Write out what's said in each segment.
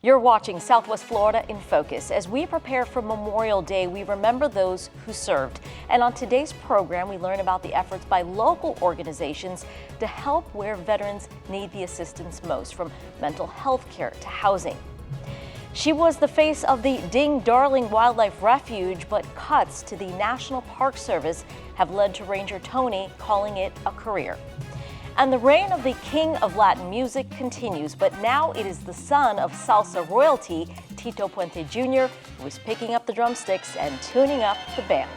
You're watching Southwest Florida in Focus. As we prepare for Memorial Day, we remember those who served. And on today's program, we learn about the efforts by local organizations to help where veterans need the assistance most, from mental health care to housing. She was the face of the Ding Darling Wildlife Refuge, but cuts to the National Park Service have led to Ranger Toni calling it a career. And the reign of the king of Latin music continues, but now it is the son of salsa royalty, Tito Puente Jr., who is picking up the drumsticks and tuning up the band.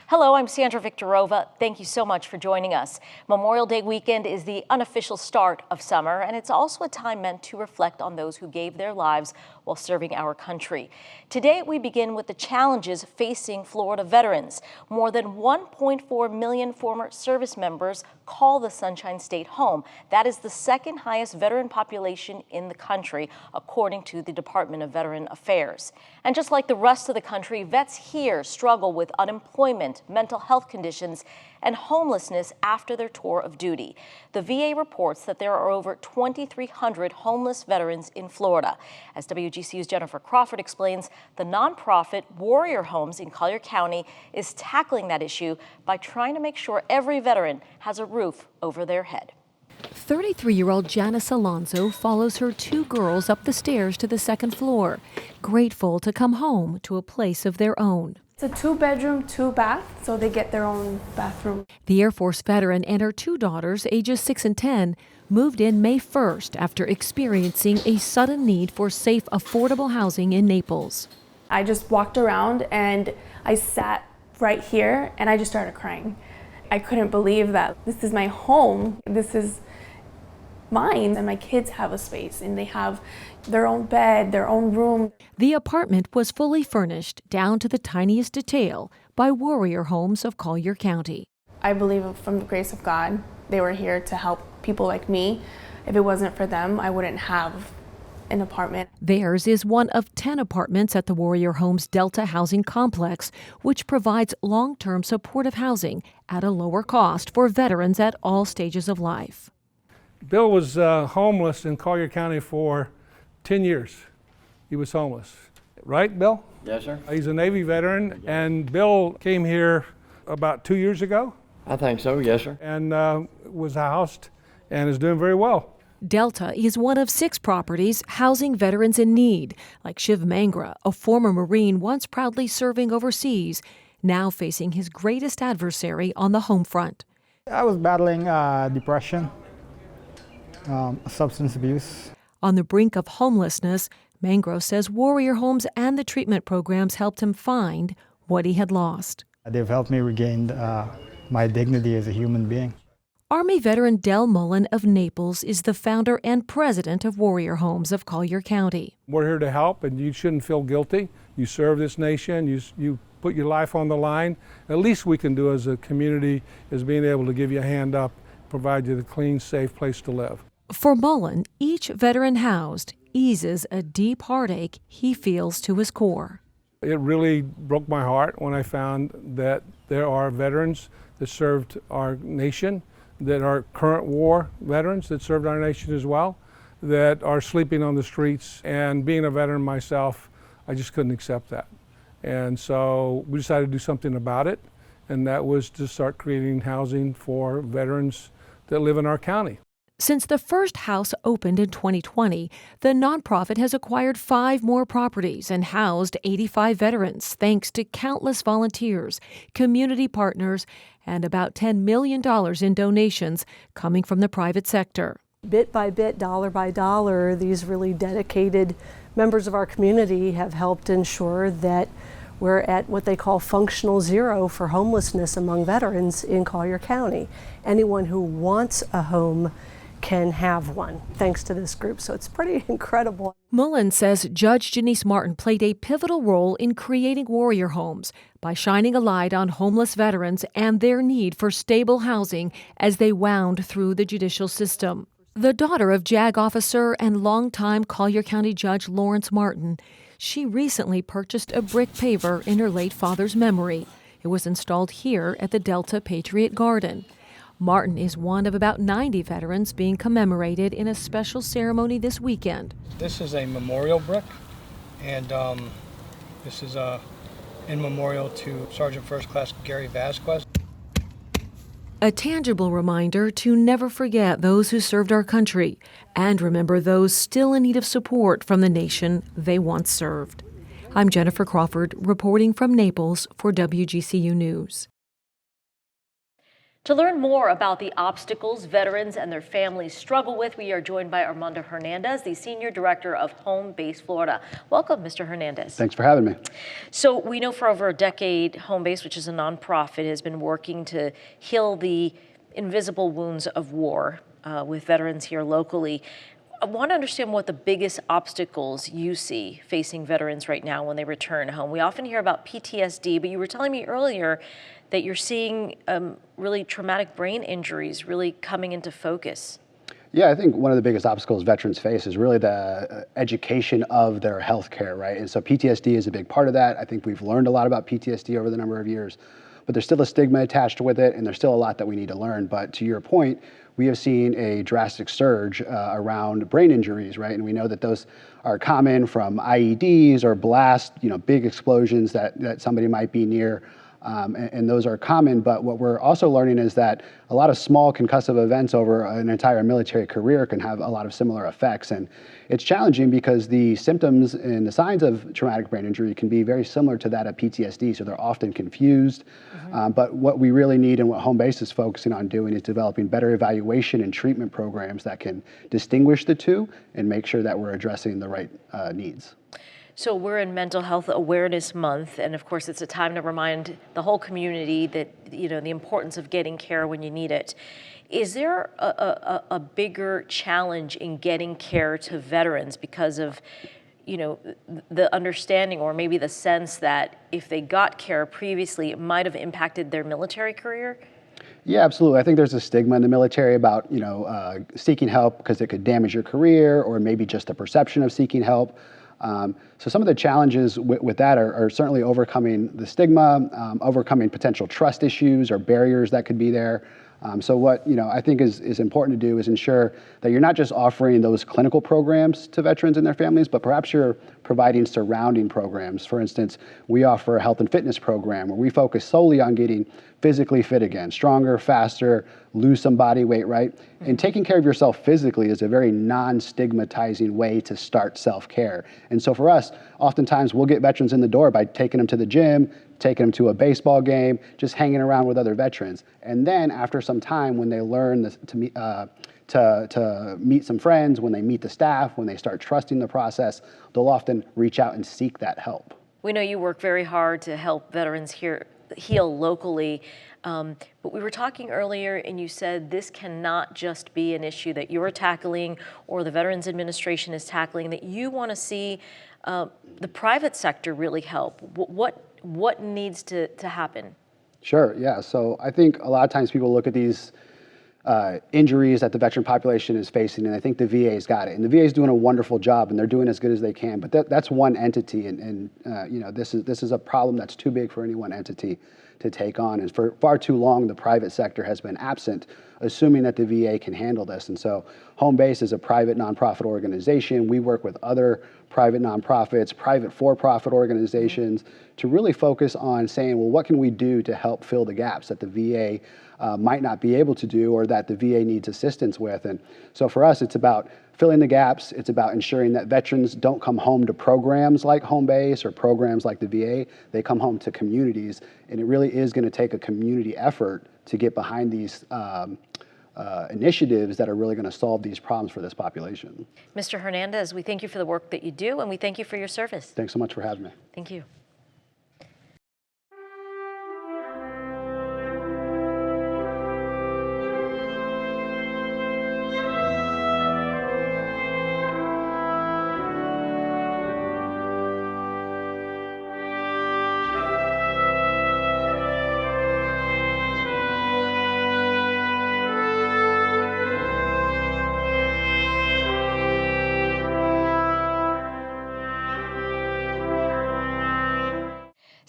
Hello, I'm Sandra Victorova. Thank you so much for joining us. Memorial Day weekend is the unofficial start of summer, and it's also a time meant to reflect on those who gave their lives while serving our country. Today, we begin with the challenges facing Florida veterans. More than 1.4 million former service members call the Sunshine State home. That is the second highest veteran population in the country, according to the Department of Veteran Affairs. And just like the rest of the country, vets here struggle with unemployment, mental health conditions, and homelessness after their tour of duty. The VA reports that there are over 2,300 homeless veterans in Florida. As WGCU's Jennifer Crawford explains, the nonprofit Warrior Homes in Collier County is tackling that issue by trying to make sure every veteran has a roof over their head. 33-year-old Janice Alonso follows her two girls up the stairs to the second floor, grateful to come home to a place of their own. It's a 2-bedroom, 2-bath, so they get their own bathroom. The Air Force veteran and her two daughters, ages 6 and 10, moved in May 1st after experiencing a sudden need for safe, affordable housing in Naples. I just walked around and I sat right here and I just started crying. I couldn't believe that this is my home. This is mine, and my kids have a space and they have their own bed, their own room. The apartment was fully furnished down to the tiniest detail by Warrior Homes of Collier County. I believe from the grace of God, they were here to help people like me. If it wasn't for them, I wouldn't have an apartment. Theirs is one of 10 apartments at the Warrior Homes Delta Housing Complex, which provides long-term supportive housing at a lower cost for veterans at all stages of life. Bill was homeless in Collier County for 10 years. He was homeless. Right, Bill? Yes, sir. He's a Navy veteran, and Bill came here about 2 years ago. I think so, yes, sir. And was housed and is doing very well. Delta is one of 6 properties housing veterans in need, like Shiv Mangra, a former Marine once proudly serving overseas, now facing his greatest adversary on the home front. I was battling depression. Substance abuse. On the brink of homelessness, Mangro says Warrior Homes and the treatment programs helped him find what he had lost. They've helped me regain my dignity as a human being. Army veteran Del Mullen of Naples is the founder and president of Warrior Homes of Collier County. We're here to help, and you shouldn't feel guilty. You serve this nation, you put your life on the line. At least we can do as a community is being able to give you a hand up, provide you the clean, safe place to live. For Mullen, each veteran housed eases a deep heartache he feels to his core. It really broke my heart when I found that there are veterans that served our nation, that are current war veterans that served our nation as well, that are sleeping on the streets. And being a veteran myself, I just couldn't accept that. And so we decided to do something about it, and that was to start creating housing for veterans that live in our county. Since the first house opened in 2020, the nonprofit has acquired 5 more properties and housed 85 veterans, thanks to countless volunteers, community partners, and about $10 million in donations coming from the private sector. Bit by bit, dollar by dollar, these really dedicated members of our community have helped ensure that we're at what they call functional zero for homelessness among veterans in Collier County. Anyone who wants a home can have one, thanks to this group. So it's pretty incredible. Mullen says Judge Janice Martin played a pivotal role in creating Warrior Homes by shining a light on homeless veterans and their need for stable housing as they wound through the judicial system. The daughter of JAG officer and longtime Collier County Judge Lawrence Martin, she recently purchased a brick paver in her late father's memory. It was installed here at the Delta Patriot Garden. Martin is one of about 90 veterans being commemorated in a special ceremony this weekend. This is a memorial brick, and this is in memorial to Sergeant First Class Gary Vasquez. A tangible reminder to never forget those who served our country and remember those still in need of support from the nation they once served. I'm Jennifer Crawford, reporting from Naples for WGCU News. To learn more about the obstacles veterans and their families struggle with, we are joined by Armando Hernandez, the Senior Director of Home Base Florida. Welcome, Mr. Hernandez. Thanks for having me. So we know for over a decade, Home Base, which is a nonprofit, has been working to heal the invisible wounds of war with veterans here locally. I want to understand what the biggest obstacles you see facing veterans right now when they return home. We often hear about PTSD, but you were telling me earlier that you're seeing really traumatic brain injuries really coming into focus. Yeah, I think one of the biggest obstacles veterans face is really the education of their health care, right? And so PTSD is a big part of that. I think we've learned a lot about PTSD over the number of years, but there's still a stigma attached with it, and there's still a lot that we need to learn. But to your point, we have seen a drastic surge around brain injuries, right? And we know that those are common from IEDs or blast, big explosions that somebody might be near. And those are common, but what we're also learning is that a lot of small concussive events over an entire military career can have a lot of similar effects. And it's challenging because the symptoms and the signs of traumatic brain injury can be very similar to that of PTSD, so they're often confused. But what we really need and what Home Base is focusing on doing is developing better evaluation and treatment programs that can distinguish the two and make sure that we're addressing the right needs. So we're in Mental Health Awareness Month, and of course it's a time to remind the whole community that, the importance of getting care when you need it. Is there a bigger challenge in getting care to veterans because of, the understanding or maybe the sense that if they got care previously, it might have impacted their military career? Yeah, absolutely. I think there's a stigma in the military about, seeking help because it could damage your career, or maybe just the perception of seeking help. So some of the challenges with that are certainly overcoming the stigma, overcoming potential trust issues or barriers that could be there. So what I think is important to do is ensure that you're not just offering those clinical programs to veterans and their families, but perhaps you're providing surrounding programs. For instance, we offer a health and fitness program where we focus solely on getting physically fit again, stronger, faster, lose some body weight, right? And taking care of yourself physically is a very non-stigmatizing way to start self-care. And so for us, oftentimes we'll get veterans in the door by taking them to the gym, taking them to a baseball game, just hanging around with other veterans. And then after some time, when they learn to meet some friends, when they meet the staff, when they start trusting the process, they'll often reach out and seek that help. We know you work very hard to help veterans here heal locally, but we were talking earlier and you said this cannot just be an issue that you're tackling or the Veterans Administration is tackling, that you want to see the private sector really help. What needs to happen? Sure, yeah. So I think a lot of times people look at these injuries that the veteran population is facing, and I think the VA's got it. And the VA is doing a wonderful job, and they're doing as good as they can. But that's one entity, and this is a problem that's too big for any one entity to take on. And for far too long, the private sector has been absent, assuming that the VA can handle this. And so Home Base is a private nonprofit organization. We work with other private nonprofits, private for-profit organizations to really focus on saying, well, what can we do to help fill the gaps that the VA might not be able to do, or that the VA needs assistance with. And so for us, it's about filling the gaps. It's about ensuring that veterans don't come home to programs like Home Base or programs like the VA. They come home to communities, and it really is going to take a community effort to get behind these initiatives that are really going to solve these problems for this population. Mr. Hernandez, we thank you for the work that you do, and we thank you for your service. Thanks so much for having me. Thank you.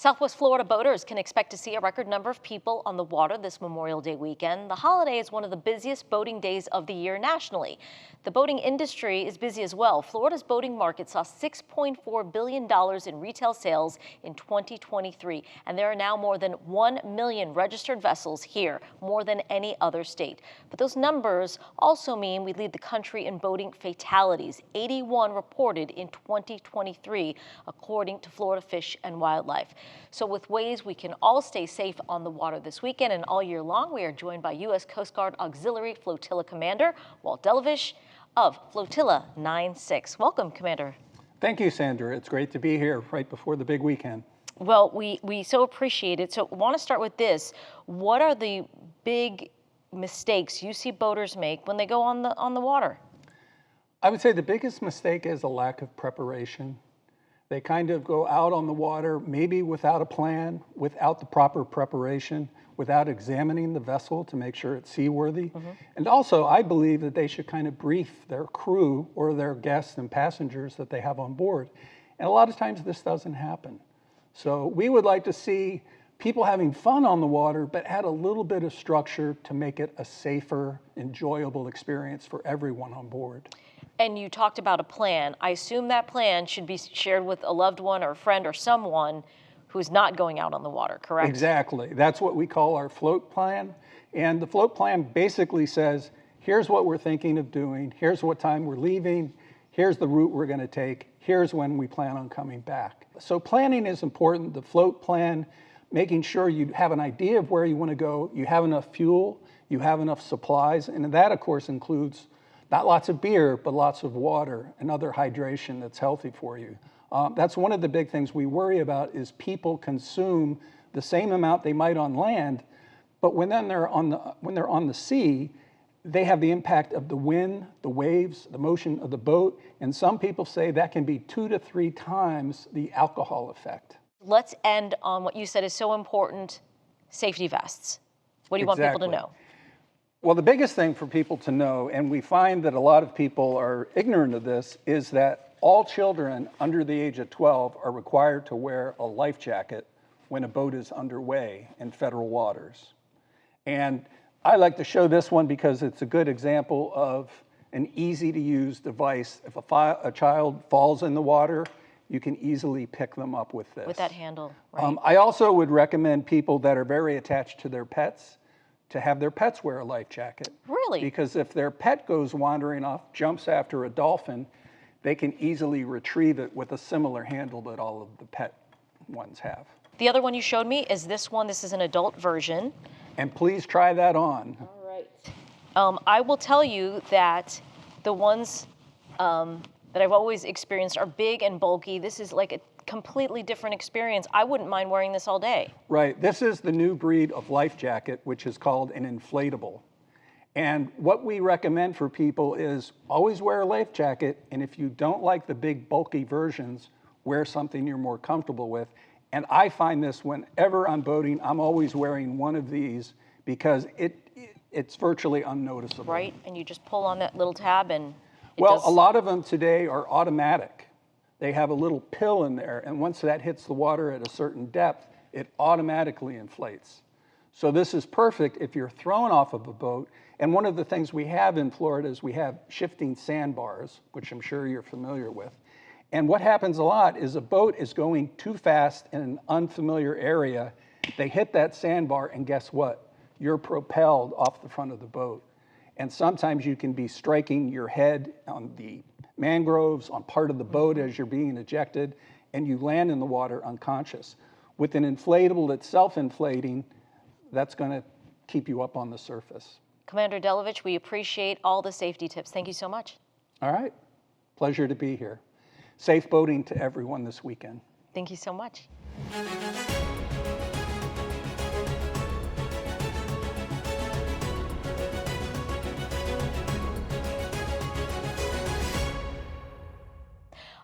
Southwest Florida boaters can expect to see a record number of people on the water this Memorial Day weekend. The holiday is one of the busiest boating days of the year nationally. The boating industry is busy as well. Florida's boating market saw $6.4 billion in retail sales in 2023, and there are now more than 1 million registered vessels here, more than any other state. But those numbers also mean we lead the country in boating fatalities, 81 reported in 2023, according to Florida Fish and Wildlife. So with ways we can all stay safe on the water this weekend and all year long, we are joined by U.S. Coast Guard Auxiliary Flotilla Commander Walt Delovich of Flotilla 96. Welcome, Commander. Thank you, Sandra. It's great to be here right before the big weekend. Well, we so appreciate it. So I want to start with this. What are the big mistakes you see boaters make when they go on the water? I would say the biggest mistake is a lack of preparation. They kind of go out on the water, maybe without a plan, without the proper preparation, without examining the vessel to make sure it's seaworthy. And also, I believe that they should kind of brief their crew or their guests and passengers that they have on board. And a lot of times this doesn't happen. So we would like to see people having fun on the water, but add a little bit of structure to make it a safer, enjoyable experience for everyone on board. And you talked about a plan. I assume that plan should be shared with a loved one or a friend or someone who's not going out on the water, correct? Exactly. That's what we call our float plan. And the float plan basically says, here's what we're thinking of doing, here's what time we're leaving, here's the route we're going to take, here's when we plan on coming back. So planning is important. The float plan, making sure you have an idea of where you want to go, you have enough fuel, you have enough supplies, and that, of course, includes not lots of beer, but lots of water and other hydration that's healthy for you. That's one of the big things we worry about is people consume the same amount they might on land, but when they're on the sea, they have the impact of the wind, the waves, the motion of the boat, and some people say that can be 2 to 3 times the alcohol effect. Let's end on what you said is so important, safety vests. What do you want people to know? Well, the biggest thing for people to know, and we find that a lot of people are ignorant of this, is that all children under the age of 12 are required to wear a life jacket when a boat is underway in federal waters. And I like to show this one because it's a good example of an easy-to-use device. If a child falls in the water, you can easily pick them up with this. With that handle, right? I also would recommend people that are very attached to their pets to have their pets wear a life jacket. Really? Because if their pet goes wandering off, jumps after a dolphin, they can easily retrieve it with a similar handle that all of the pet ones have. The other one you showed me is this one. This is an adult version. And please try that on. All right. I will tell you that the ones that I've always experienced are big and bulky. This is like a completely different experience. I wouldn't mind wearing this all day. Right. This is the new breed of life jacket, which is called an inflatable. And what we recommend for people is always wear a life jacket. And if you don't like the big bulky versions, wear something you're more comfortable with. And I find this whenever I'm boating, I'm always wearing one of these because it's virtually unnoticeable. Right. And you just pull on that little tab and a lot of them today are automatic. They have a little pill in there, and once that hits the water at a certain depth, it automatically inflates. So this is perfect if you're thrown off of a boat. And one of the things we have in Florida is we have shifting sandbars, which I'm sure you're familiar with. And what happens a lot is a boat is going too fast in an unfamiliar area. They hit that sandbar, and guess what? You're propelled off the front of the boat. And sometimes you can be striking your head on the mangroves, on part of the boat as you're being ejected, and you land in the water unconscious. With an inflatable that's self-inflating, that's going to keep you up on the surface. Commander Delovich, we appreciate all the safety tips. Thank you so much. All right. Pleasure to be here. Safe boating to everyone this weekend. Thank you so much.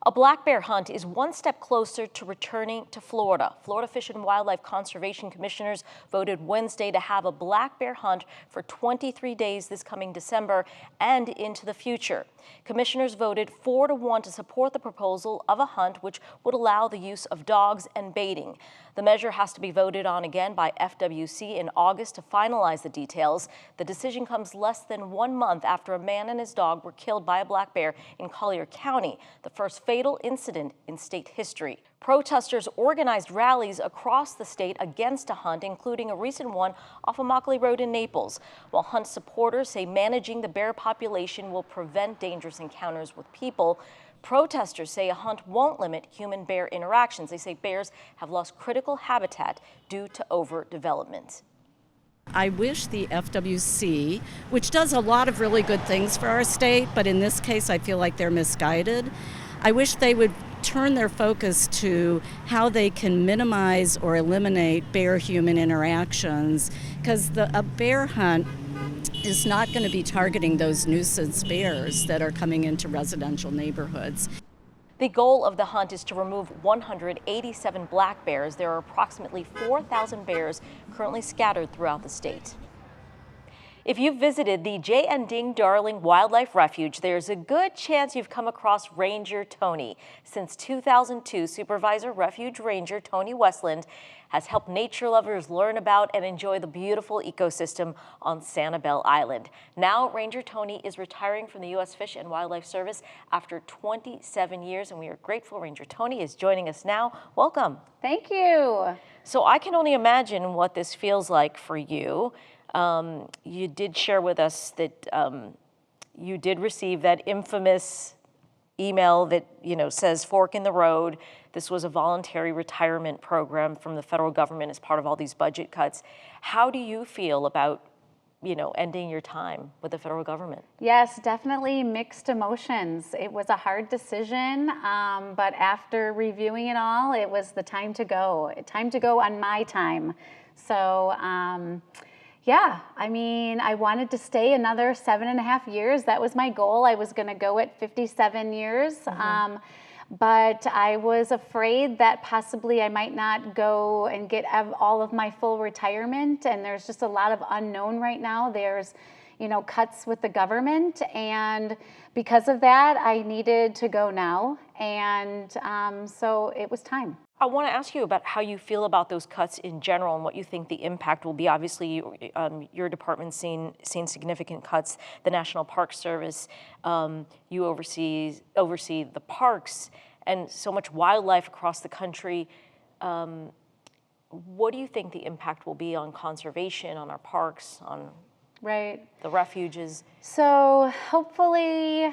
A black bear hunt is one step closer to returning to Florida. Florida Fish and Wildlife Conservation Commissioners voted Wednesday to have a black bear hunt for 23 days this coming December and into the future. Commissioners voted 4-1 to support the proposal of a hunt which would allow the use of dogs and baiting. The measure has to be voted on again by FWC in August to finalize the details. The decision comes less than 1 month after a man and his dog were killed by a black bear in Collier County, the first fatal incident in state history. Protesters organized rallies across the state against a hunt, including a recent one off Immokalee Road in Naples, while hunt supporters say managing the bear population will prevent dangerous encounters with people. Protesters say a hunt won't limit human-bear interactions. They say bears have lost critical habitat due to overdevelopment. I wish the FWC, which does a lot of really good things for our state, but in this case I feel like they're misguided. I wish they would turn their focus to how they can minimize or eliminate bear-human interactions, because a bear hunt is not going to be targeting those nuisance bears that are coming into residential neighborhoods. The goal of the hunt is to remove 187 black bears. There are approximately 4,000 bears currently scattered throughout the state. If you've visited the J.N. Ding Darling Wildlife Refuge, there's a good chance you've come across Ranger Toni. Since 2002, Supervisor Refuge Ranger Toni Westland has helped nature lovers learn about and enjoy the beautiful ecosystem on Sanibel Island. Now, Ranger Toni is retiring from the U.S. Fish and Wildlife Service after 27 years, and we are grateful Ranger Toni is joining us now. Welcome. Thank you. So I can only imagine what this feels like for you. You did share with us that you did receive that infamous email that, says fork in the road. This was a voluntary retirement program from the federal government as part of all these budget cuts. How do you feel about, ending your time with the federal government? Yes, definitely mixed emotions. It was a hard decision, but after reviewing it all, it was the time to go. Time to go on my time. So, yeah, I wanted to stay another 7.5 years. That was my goal. I was going to go at 57 years. Mm-hmm. But I was afraid that possibly I might not go and get all of my full retirement. And there's just a lot of unknown right now. There's, cuts with the government. And because of that, I needed to go now. And so it was time. I want to ask you about how you feel about those cuts in general and what you think the impact will be. Obviously, your department's seen significant cuts. The National Park Service, you oversee the parks and so much wildlife across the country. What do you think the impact will be on conservation, on our parks, on the refuges? So hopefully,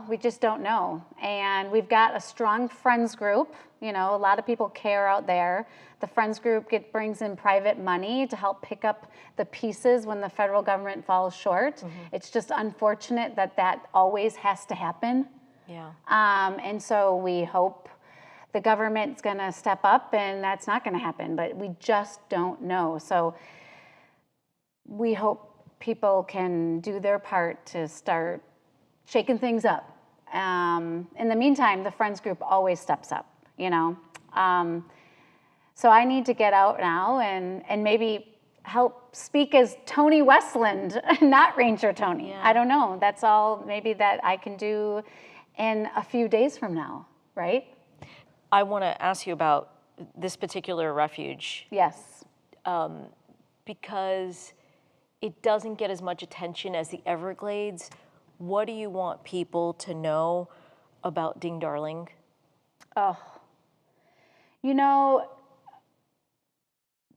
we just don't know. And we've got a strong friends group. A lot of people care out there. The friends group brings in private money to help pick up the pieces when the federal government falls short. Mm-hmm. It's just unfortunate that always has to happen. Yeah. And so we hope the government's going to step up, and that's not going to happen. But we just don't know. So we hope people can do their part to start shaking things up. In the meantime, the friends group always steps up, So I need to get out now and maybe help speak as Toni Westland, not Ranger Toni. Yeah. I don't know. That's all maybe that I can do in a few days from now, right? I want to ask you about this particular refuge. Yes. Because it doesn't get as much attention as the Everglades. What do you want people to know about Ding Darling? Oh,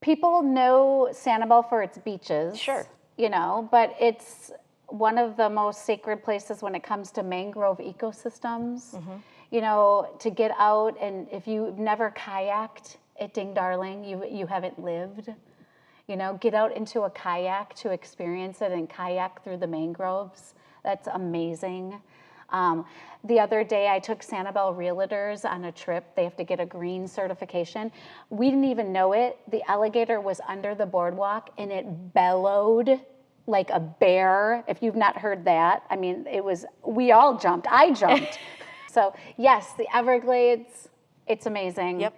people know Sanibel for its beaches. Sure. But it's one of the most sacred places when it comes to mangrove ecosystems. Mm-hmm. To get out, and if you've never kayaked at Ding Darling, you haven't lived. Get out into a kayak to experience it and kayak through the mangroves. That's amazing. The other day I took Sanibel Realtors on a trip. They have to get a green certification. We didn't even know it. The alligator was under the boardwalk and it bellowed like a bear. If you've not heard that, we all jumped. I jumped. So yes, the Everglades, it's amazing. Yep.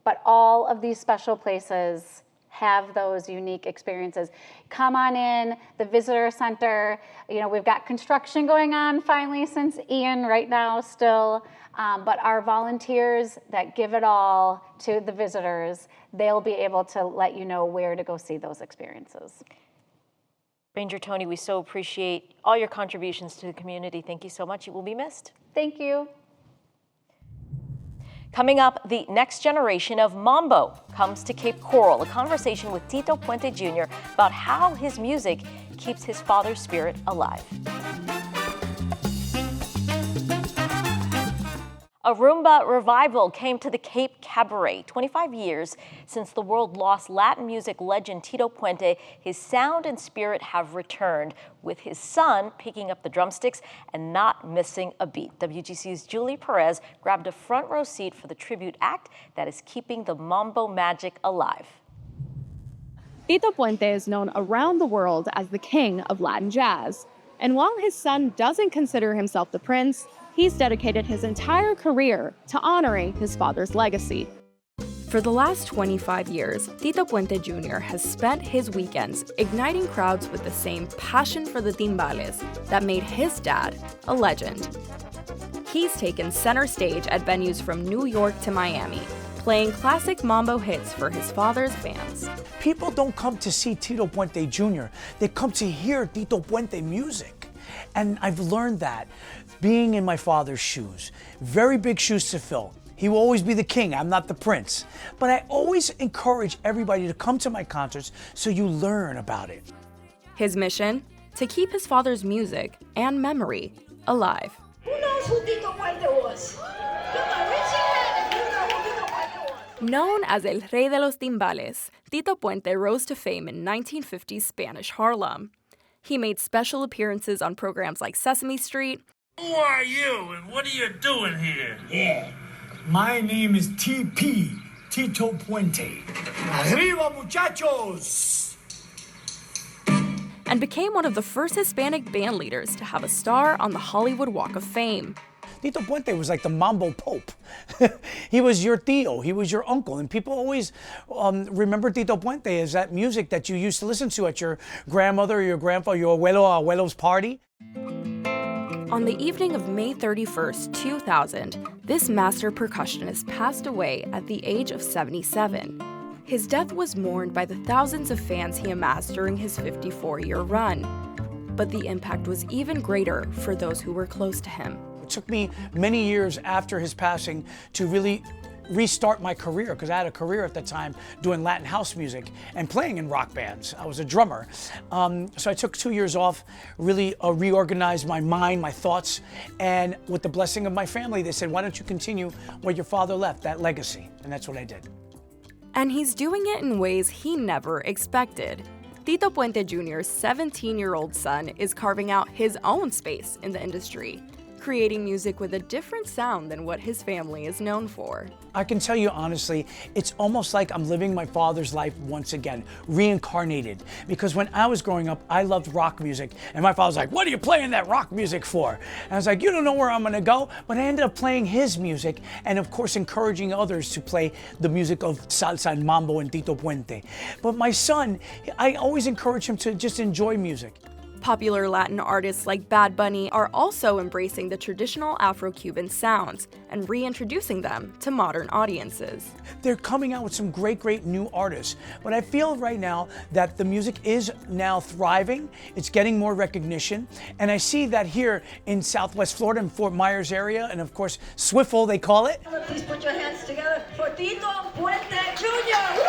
But all of these special places have those unique experiences. Come on in, the visitor center. You know, we've got construction going on finally since Ian right now still, but our volunteers that give it all to the visitors, they'll be able to let you know where to go see those experiences. Ranger Toni, we so appreciate all your contributions to the community. Thank you so much. You will be missed. Thank you. Coming up, the next generation of Mambo comes to Cape Coral, a conversation with Tito Puente Jr. about how his music keeps his father's spirit alive. A Rumba revival came to the Cape Cabaret. 25 years since the world lost Latin music legend Tito Puente, his sound and spirit have returned, with his son picking up the drumsticks and not missing a beat. WGCU's Julie Perez grabbed a front row seat for the tribute act that is keeping the Mambo magic alive. Tito Puente is known around the world as the king of Latin jazz. And while his son doesn't consider himself the prince, he's dedicated his entire career to honoring his father's legacy. For the last 25 years, Tito Puente Jr. has spent his weekends igniting crowds with the same passion for the timbales that made his dad a legend. He's taken center stage at venues from New York to Miami, playing classic Mambo hits for his father's fans. People don't come to see Tito Puente Jr., they come to hear Tito Puente music. And I've learned that being in my father's shoes. Very big shoes to fill. He will always be the king, I'm not the prince. But I always encourage everybody to come to my concerts so you learn about it. His mission? To keep his father's music and memory alive. Who knows who Tito Puente was? Known as El Rey de los Timbales, Tito Puente rose to fame in 1950s Spanish Harlem. He made special appearances on programs like Sesame Street. Who are you and what are you doing here? Yeah, my name is TP, Tito Puente. Arriba, muchachos! And became one of the first Hispanic band leaders to have a star on the Hollywood Walk of Fame. Tito Puente was like the Mambo Pope. He was your tío, he was your uncle, and people always remember Tito Puente as that music that you used to listen to at your grandmother or your grandpa, your abuelo's party. On the evening of May 31st, 2000, this master percussionist passed away at the age of 77. His death was mourned by the thousands of fans he amassed during his 54-year run. But the impact was even greater for those who were close to him. It took me many years after his passing to really restart my career, because I had a career at the time doing Latin house music and playing in rock bands. I was a drummer. So I took 2 years off, really reorganized my mind, my thoughts, and with the blessing of my family, they said, why don't you continue what your father left, that legacy? And that's what I did. And he's doing it in ways he never expected. Tito Puente Jr.'s 17-year-old son is carving out his own space in the industry, creating music with a different sound than what his family is known for. I can tell you honestly, it's almost like I'm living my father's life once again, reincarnated. Because when I was growing up, I loved rock music, and my father was like, what are you playing that rock music for? And I was like, you don't know where I'm gonna go? But I ended up playing his music, and of course encouraging others to play the music of salsa and mambo and Tito Puente. But my son, I always encourage him to just enjoy music. Popular Latin artists like Bad Bunny are also embracing the traditional Afro-Cuban sounds and reintroducing them to modern audiences. They're coming out with some great new artists. But I feel right now that the music is now thriving. It's getting more recognition. And I see that here in Southwest Florida, in Fort Myers area, and of course, Swiffle, they call it. Please put your hands together for Tito Puente Jr. Woo!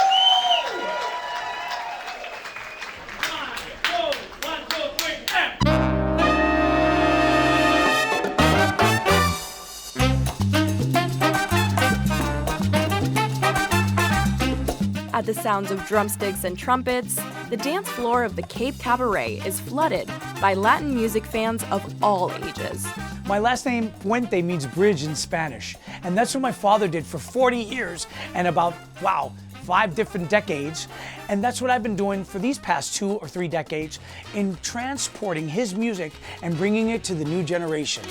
At the sounds of drumsticks and trumpets, the dance floor of the Cape Cabaret is flooded by Latin music fans of all ages. My last name, Puente, means bridge in Spanish. And that's what my father did for 40 years and about, 5 different decades. And that's what I've been doing for these past 2 or 3 decades in transporting his music and bringing it to the new generation.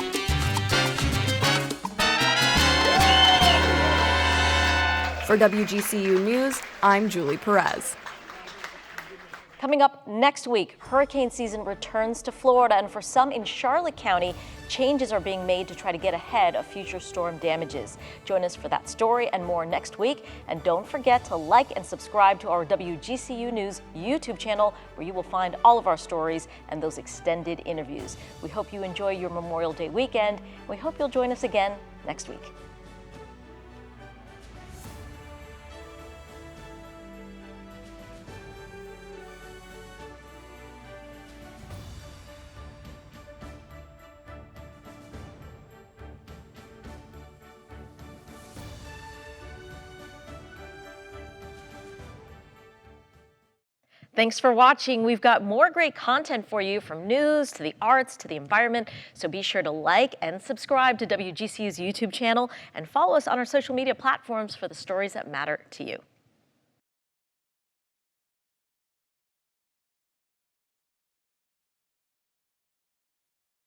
For WGCU News, I'm Julie Perez. Coming up next week, hurricane season returns to Florida, and for some in Charlotte County, changes are being made to try to get ahead of future storm damages. Join us for that story and more next week. And don't forget to like and subscribe to our WGCU News YouTube channel, where you will find all of our stories and those extended interviews. We hope you enjoy your Memorial Day weekend. We hope you'll join us again next week. Thanks for watching. We've got more great content for you, from news to the arts to the environment. So be sure to like and subscribe to WGCU's YouTube channel and follow us on our social media platforms for the stories that matter to you.